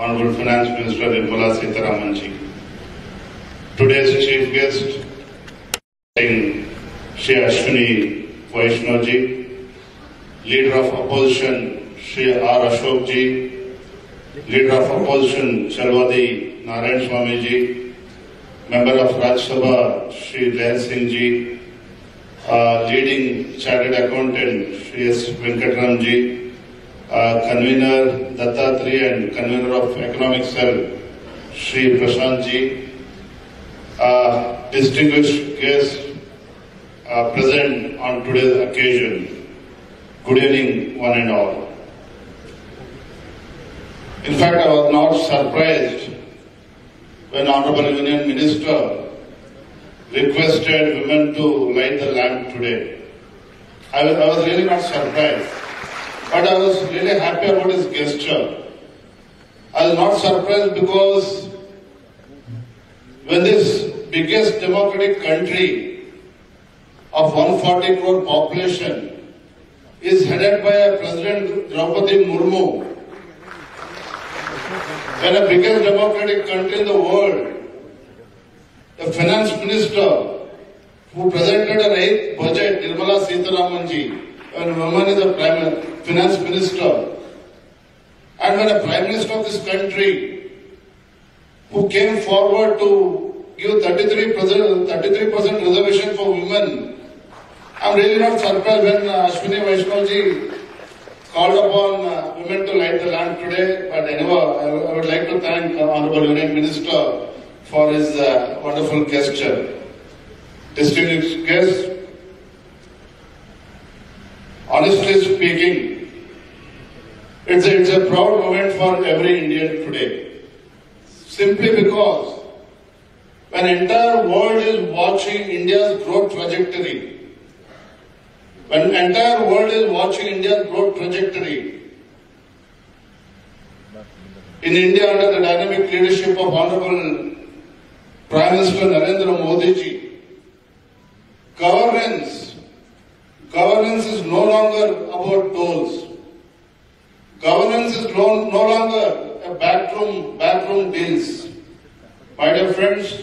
Honorable Finance Minister Nirmala Sitharaman ji. Today's chief guest, Shri Ashwini Vaishnav ji, Leader of Opposition Shri R. Ashok ji, Leader of Opposition Shalwadi Narayan Swami ji, Member of Rajya Sabha Shri Leher Singh ji, Leading Chartered Accountant Shri S. Venkatram ji, Convener Dattatreya and Convener of Economic Cell Shri Prashant ji, distinguished guests present on today's occasion. Good evening, one and all. In fact, I was not surprised when Honorable Union Minister requested women to light the lamp today. I was really not surprised, but I was really happy about his gesture. I was not surprised because when this biggest democratic country of 140 crore population is headed by a President Draupadi Murmu, when the biggest democratic country in the world, the finance minister who presented an 8th budget, Nirmala Sitharaman ji, when woman is the finance minister, and when a prime minister of this country who came forward to give 33% reservation for women, I'm really not surprised when Ashwini Vaishnav ji called upon women to light the lamp today. But anyway, I would like to thank Honorable Union Minister for his wonderful gesture. Distinguished guests, honestly speaking, it's a proud moment for every Indian today. Simply because when the entire world is watching India's growth trajectory, when the entire world is watching India's growth trajectory, in India under the dynamic leadership of Honorable Prime Minister Narendra Modi ji, governance is no longer about tolls. Governance is no longer a backroom deals. My dear friends,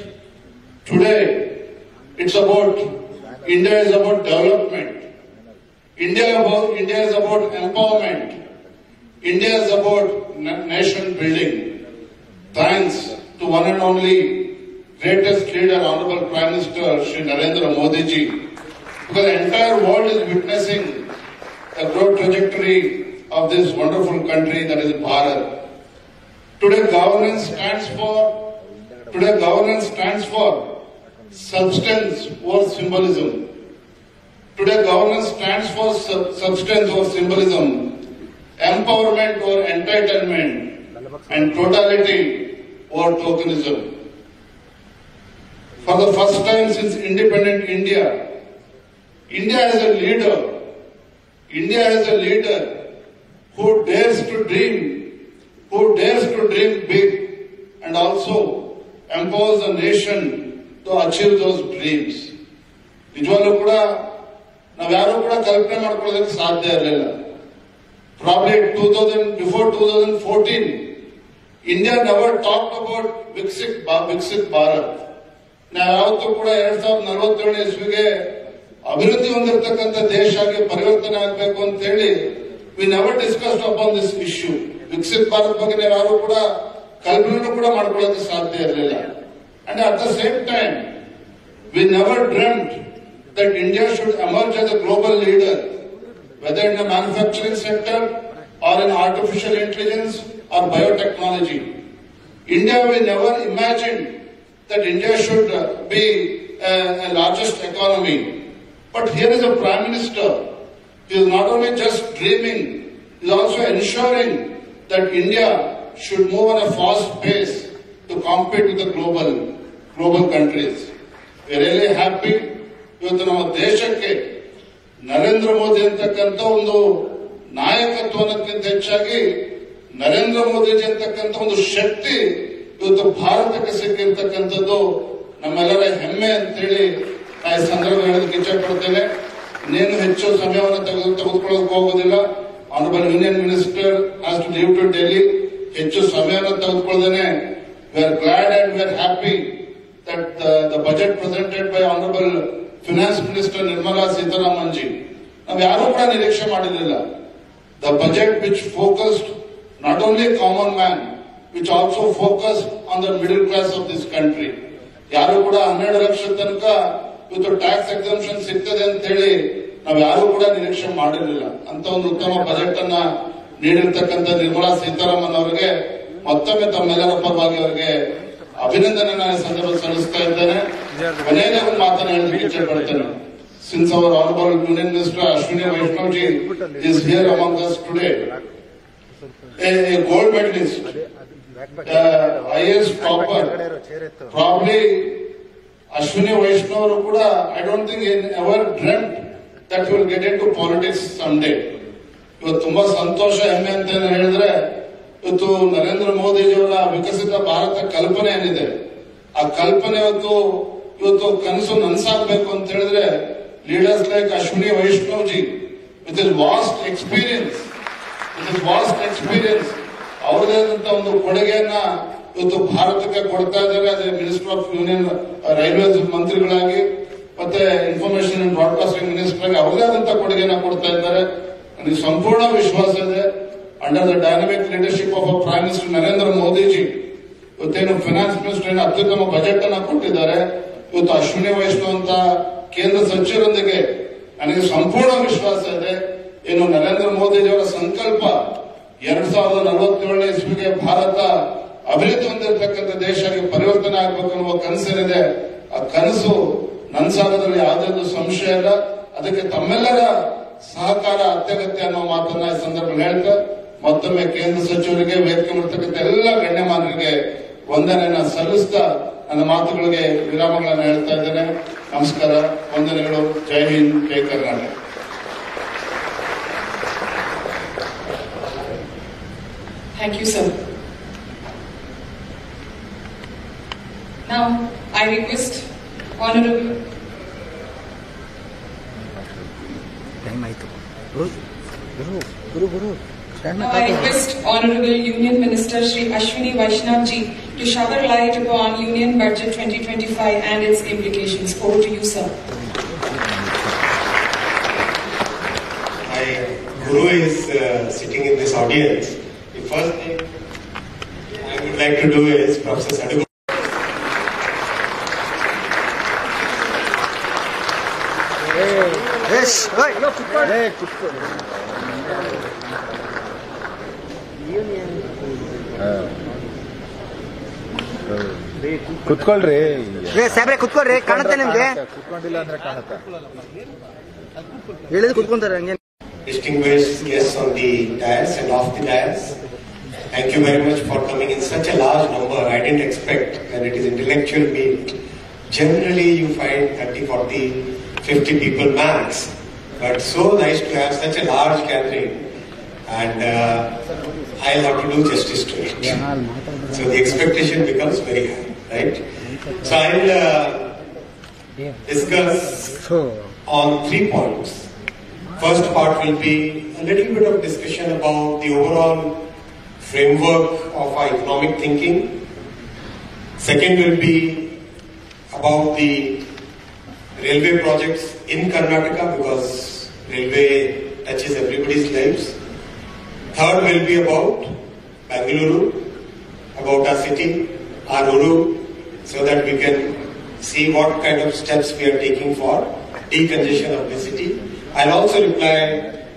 today it's about India is about development. India is about empowerment. India is about nation building. Thanks to one and only greatest leader, Honorable Prime Minister Shri Narendra Modi ji, because the entire world is witnessing the growth trajectory of this wonderful country that is Bharat. Today governance stands for substance over symbolism. Today governance stands for substance over symbolism, empowerment over entitlement, and totality over tokenism. For the first time since independent India has a leader. India has a leader who dares to dream big and also empowers the nation to achieve those dreams. ನಿಜವಾಗ್ಲೂ ಕೂಡ ನಾವ್ಯಾರೂ ಕೂಡ ಕಲ್ಪನೆ ಮಾಡ್ಕೊಳ್ಳೋದಕ್ಕೆ ಸಾಧ್ಯ ಇರಲಿಲ್ಲ. Probably before 2014, India never talked about Viksit Bharat. ನಾವು ಯಾವತ್ತೂ ಕೂಡ 2047 ಇಸ್ವಿಗೆ ಅಭಿವೃದ್ಧಿ ಹೊಂದಿರತಕ್ಕಂಥ ದೇಶ ಆಗಿ ಪರಿವರ್ತನೆ ಆಗಬೇಕು ಅಂತ ಹೇಳಿ we never discussed upon this issue. Viksit Bharat ಬಗ್ಗೆ ನಾವು ಯಾರು ಕೂಡ ಕಲ್ಪನೆ ಕೂಡ ಮಾಡ್ಕೊಳ್ಳೋಕೆ ಸಾಧ್ಯ ಇರಲಿಲ್ಲ. And at the same time, we never dreamt that India should emerge as a global leader, whether in the manufacturing sector or in artificial intelligence or biotechnology. India, we never imagined that India should be a largest economy. But here is a Prime Minister. He is not only just dreaming, he is also ensuring that India should move at a fast pace to compete with the global countries. We are really happy. ಇವತ್ತು ನಮ್ಮ ದೇಶಕ್ಕೆ ನರೇಂದ್ರ ಮೋದಿ ಅಂತಕ್ಕಂಥ ಒಂದು ನಾಯಕತ್ವ ಅನ್ನೋದಕ್ಕಿಂತ ಹೆಚ್ಚಾಗಿ ನರೇಂದ್ರ ಮೋದಿಜಿ ಅಂತಕ್ಕಂಥ ಒಂದು ಶಕ್ತಿ ಇವತ್ತು ಭಾರತಕ್ಕೆ ಸಿಕ್ಕಿರ್ತಕ್ಕಂಥದ್ದು ನಮ್ಮೆಲ್ಲರ ಹೆಮ್ಮೆ ಅಂತೇಳಿ ಈ ಸಂದರ್ಭ ಹೇಳೋದಕ್ಕೆ ಇಚ್ಛೆ ಪಡ್ತೇನೆ. ಇನ್ನೇನು ಹೆಚ್ಚು ಸಮಯವನ್ನು ತೆಗೆದುಕೊಳ್ಳೋದಕ್ಕೆ ಹೋಗೋದಿಲ್ಲ. Honorable Union Minister has to leave to Delhi. ಹೆಚ್ಚು ಸಮಯವನ್ನು ತೆಗೆದುಕೊಳ್ಳದೇನೆ we are glad and we are happy that the budget presented by Honorable Finance Minister Nirmala Sitharaman ji, ನಾವು ಯಾರೂ ಕೂಡ ನಿರೀಕ್ಷೆ ಮಾಡಿರಲಿಲ್ಲ. The budget which focused not only common man, which also focused on the middle class of this country. ಯಾರು ಕೂಡ 12 ಲಕ್ಷ ತನಕ ಇವತ್ತು tax exemption ಸಿಗ್ತದೆ ಅಂತ ಹೇಳಿ ನಾವು ಯಾರು ಕೂಡ ನಿರೀಕ್ಷೆ ಮಾಡಿರಲಿಲ್ಲ. ಅಂತ ಒಂದು ಉತ್ತಮ ಬಜೆಟ್ ಅನ್ನ ನೀಡಿರ್ತಕ್ಕಂಥ ನಿರ್ಮಲಾ ಸೀತಾರಾಮನ್ ಅವರಿಗೆ ಮತ್ತೊಮ್ಮೆ ತಮ್ಮೆಲ್ಲರ ಪರವಾಗಿ ಅವರಿಗೆ ಅಭಿನಂದನೆ ನಾನು ಸಂದರ್ಭ ಸಲ್ಲಿಸ್ತಾ ಇದ್ದೇನೆ. ಕೊನೆಯದೇ ಒಂದು ಮಾತನ್ನು ಹೇಳಲಿಕ್ಕೆ ಇಷ್ಟಪಡ್ತೇನೆ. Since our Honorable Union Minister Ashwini Vaishnav ji is here among us today, a gold medalist, IAS topper, probably Ashwini Vaishnav kuda, I don't think he ever dreamt that he will get into politics someday. ಇವತ್ತು ತುಂಬಾ ಸಂತೋಷ ಹೆಮ್ಮೆ ಅಂತ ಹೇಳಿದ್ರೆ ಇವತ್ತು ನರೇಂದ್ರ ಮೋದಿಜಿಯವರ ವಿಕಸಿತ ಭಾರತ ಕಲ್ಪನೆ ಏನಿದೆ ಆ ಕಲ್ಪನೆ ಇವತ್ತು ಕನಸು ನನಸಾಗಬೇಕು ಅಂತ ಹೇಳಿದ್ರೆ leaders like Ashwini Vaishnav ji with his vast experience ಅವರದೇ ಆದಂತಹ ಒಂದು ಕೊಡುಗೆಯನ್ನ ಇವತ್ತು ಭಾರತಕ್ಕೆ ಕೊಡ್ತಾ ಇದ್ದಾರೆ. ಅದೇ ಮಿನಿಸ್ಟರ್ ಆಫ್ ಯೂನಿಯನ್ ರೈಲ್ವೇಸ್ ಮಂತ್ರಿಗಳಾಗಿ ಮತ್ತೆ ಇನ್ಫಾರ್ಮೇಶನ್ ಅಂಡ್ ಬ್ರಾಡ್ಕಾಸ್ಟಿಂಗ್ ಮಿನಿಸ್ಟರ್ ಆಗಿ ಅವರದೇ ಆದಂತಹ ಕೊಡುಗೆಯನ್ನ ಕೊಡ್ತಾ ಇದ್ದಾರೆ. ನನಗೆ ಸಂಪೂರ್ಣ ವಿಶ್ವಾಸ ಇದೆ under the dynamic leadership of prime minister Narendra Modiji ಇವತ್ತೇನು ಫೈನಾನ್ಸ್ ಮಿನಿಸ್ಟರ್ ಏನು ಅತ್ಯುತ್ತಮ ಬಜೆಟ್ ಅನ್ನ ಕೊಟ್ಟಿದ್ದಾರೆ. ಇವತ್ತು ಅಶ್ವಿನಿ ವೈಷ್ಣವ್ ಅಂತ ಕೇಂದ್ರ ಸಚಿವರೊಂದಿಗೆ ನನಗೆ ಸಂಪೂರ್ಣ ವಿಶ್ವಾಸ ಇದೆ. ಏನು ನರೇಂದ್ರ ಮೋದಿಜಿಯವರ ಸಂಕಲ್ಪ 2047ನೇ ಇಸ್ವಿಗೆ ಭಾರತ ಅಭಿವೃದ್ಧಿ ಹೊಂದಿರತಕ್ಕಂಥ ದೇಶಕ್ಕೆ ಪರಿವರ್ತನೆ ಆಗಬೇಕು ಅನ್ನುವ ಕನಸೇನಿದೆ ಆ ಕನಸು ನನಸಾಗೋದ್ರಲ್ಲಿ ಯಾವುದೇ ಒಂದು ಸಂಶಯ ಇಲ್ಲ. ಅದಕ್ಕೆ ತಮ್ಮೆಲ್ಲರ ಸಹಕಾರ ಅತ್ಯಗತ್ಯ ಅನ್ನೋ ಮಾತನ್ನ ಈ ಸಂದರ್ಭದಲ್ಲಿ ಹೇಳ್ತಾ ಮತ್ತೊಮ್ಮೆ ಕೇಂದ್ರ ಸಚಿವರಿಗೆ ವೇದಿಕೆ ಮಾಡತಕ್ಕಂಥ ಎಲ್ಲ ಗಣ್ಯಮಾನರಿಗೆ ವಂದನೆಯನ್ನ ಸಲ್ಲಿಸ್ತಾ ನನ್ನ ಮಾತುಗಳಿಗೆ ವಿರಾಮಗಳನ್ನು ಹೇಳ್ತಾ ಇದ್ದೇನೆ. ನಮಸ್ಕಾರ, ವಂದನೆಗಳು. ಜೈ ಹಿಂದ್, ಜೈ Karnataka. Thank you, sir. Now, I request Honorable Union Minister Shri Ashwini Vaishnav ji to shower light upon Union Budget 2025 and its implications. Over to you, sir. My Guru is sitting in this audience. The first thing I would like to do is Professor Sadhu. Yes, right. ಕುತ್ಕೊಳ್ರಿ ಸಾಬ್ರೆ ಕುತ್ಕೊಳ್ರಿ, ಕಾಣುತ್ತೆ ನಿಮ್ಗೆ. ಕುತ್ಕೊಂಡಿಲ್ಲ ಅಂದ್ರೆ ಕಾಣುತ್ತೆ. ಹೇಳಿದ್ರೆ ಕುತ್ಕೊಂತಾರೆ ಹಂಗೆ. Distinguished guests on the dais and off the dais, thank you very much for coming in such a large number. I didn't expect when it is intellectual meet. Generally you find 30, 40, 50 people max, but so nice to have such a large gathering, and I'll have to do justice to it. So the expectation becomes very high, right? So I'll discuss on 3 points. First part will be a little bit of discussion about the overall framework of our economic thinking. Second will be about the railway projects in Karnataka, because railway touches everybody's lives. Third will be about Bangalore, about our city, our Uru, so that we can see what kind of steps we are taking for decongestion of the city. I'll also reply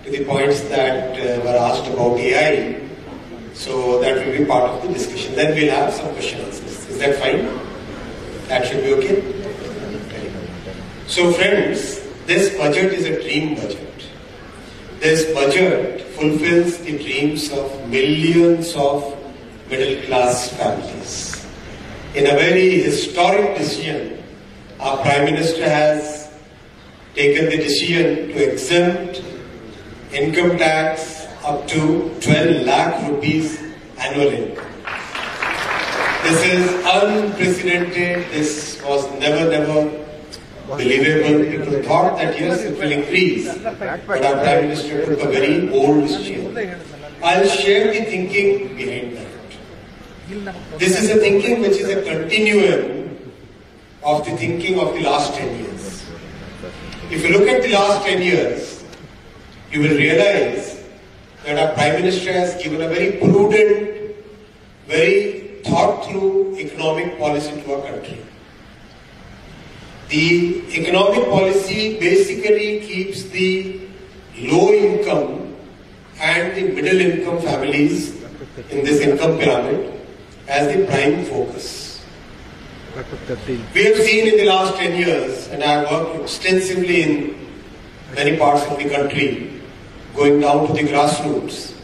to the points that were asked about AI, so that will be part of the discussion. Then we'll have some question answers. Is that fine? That should be okay? So friends, this budget is a dream budget. This budget fulfills the dreams of millions of middle class families. In a very historic decision, our Prime Minister has taken the decision to exempt income tax up to 12 lakh rupees annual income. This is unprecedented. This was never believable. People thought that yes, it will increase, but our Prime Minister took a very bold decision. I'll share the thinking behind that. This is a thinking which is a continuum of the thinking of the last 10 years. If you look at the last 10 years, you will realize that our Prime Minister has given a very prudent, very thought-through economic policy to our country. The economic policy basically keeps the low-income and the middle-income families in this income pyramid as the prime focus. We have seen in the last 10 years, and I have worked extensively in many parts of the country, going down to the grassroots,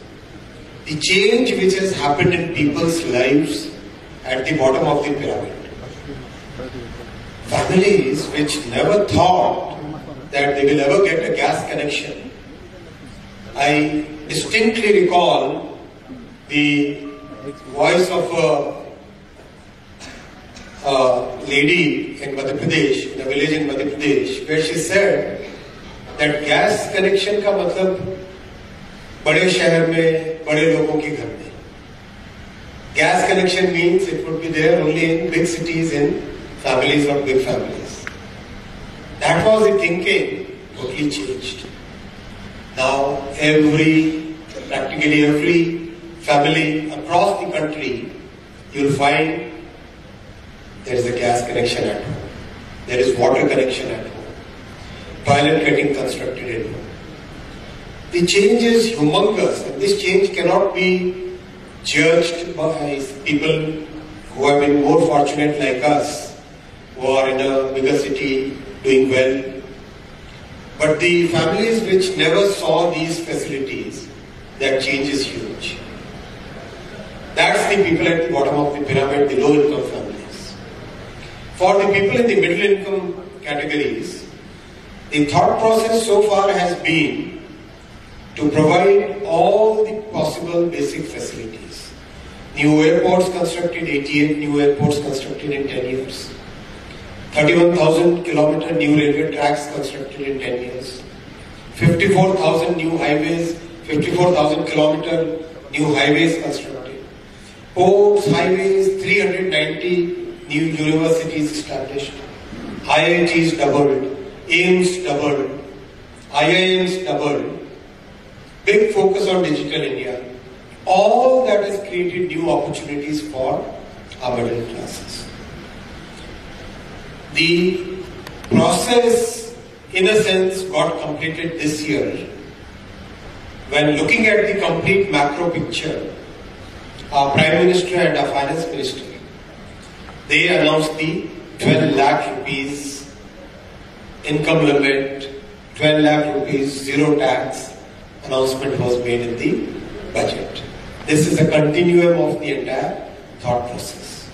the change which has happened in people's lives at the bottom of the pyramid. Families which never thought that they will ever get a gas connection. I distinctly recall the voice of a lady in Madhya Pradesh, in a village in Madhya Pradesh, where she said that gas connection का मतलब बड़े शहर में बड़े लोगों के घर में. Gas connection means it would be there only in big cities, in families or big families. That was the thinking, totally changed. Now practically every family across the country, you will find there is a gas connection at home. There is water connection at home. Toilet getting constructed at home. The change is humongous, and this change cannot be judged by people who have been more fortunate like us, who are in a bigger city doing well. But the families which never saw these facilities, that change is huge. That's the people at the bottom of the pyramid, the low-income families. For the people in the middle-income categories, the thought process so far has been to provide all the possible basic facilities. New airports constructed, 88 new airports constructed in 10 years. 31,000 kilometer new railway tracks constructed in 10 years. 54,000 new highways, 54,000 kilometer new highways constructed. Ports, highways, 390 new universities established. IITs doubled, AIIMS doubled, IIMs doubled. Big focus on digital India. All that has created new opportunities for our middle classes. The process, in a sense, got completed this year. When looking at the complete macro picture, our Prime Minister and our Finance Minister, they announced the 12 lakh rupees income limit, 12 lakh rupees zero tax announcement was made in the budget. This is a continuum of the entire thought process.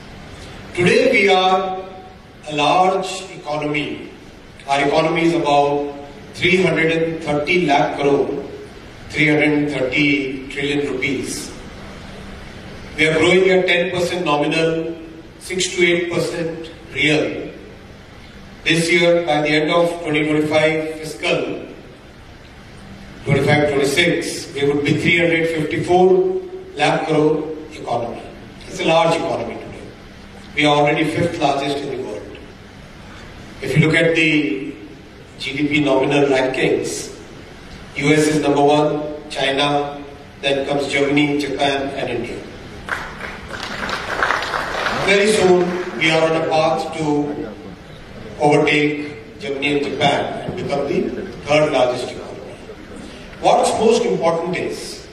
Today we are a large economy. Our economy is about 330 lakh crore, 330 trillion rupees. We are growing at 10% nominal, 6 to 8% real. This year, by the end of 2025 fiscal, 25-26, we would be 354 lakh crore economy. It's a large economy today. We are already 5th largest in the world. If you look at the GDP nominal rankings, US is number 1, China, then comes Germany, Japan and India. Very soon we are on a path to overtake Germany and Japan and become the 3rd largest economy. What's most important is,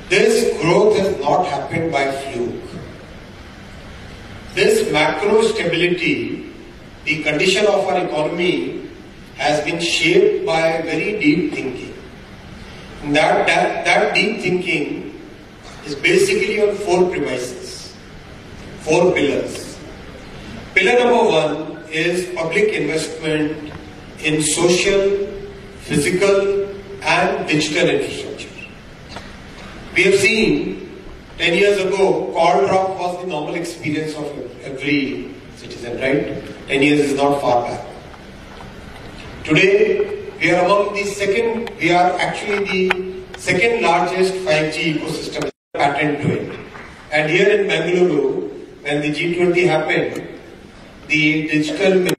this growth has not happened by fluke. This macro stability, the condition of our economy, has been shaped by very deep thinking. And that deep thinking is basically on 4 premises, 4 pillars. Pillar number 1 is public investment in social, physical and digital infrastructure. We have seen 10 years ago, call drop was the normal experience of every citizen, right? 10 years is not far back. Today, we are actually the second largest 5G ecosystem, patent to it. And here in Bengaluru, when the G20 happened, the digital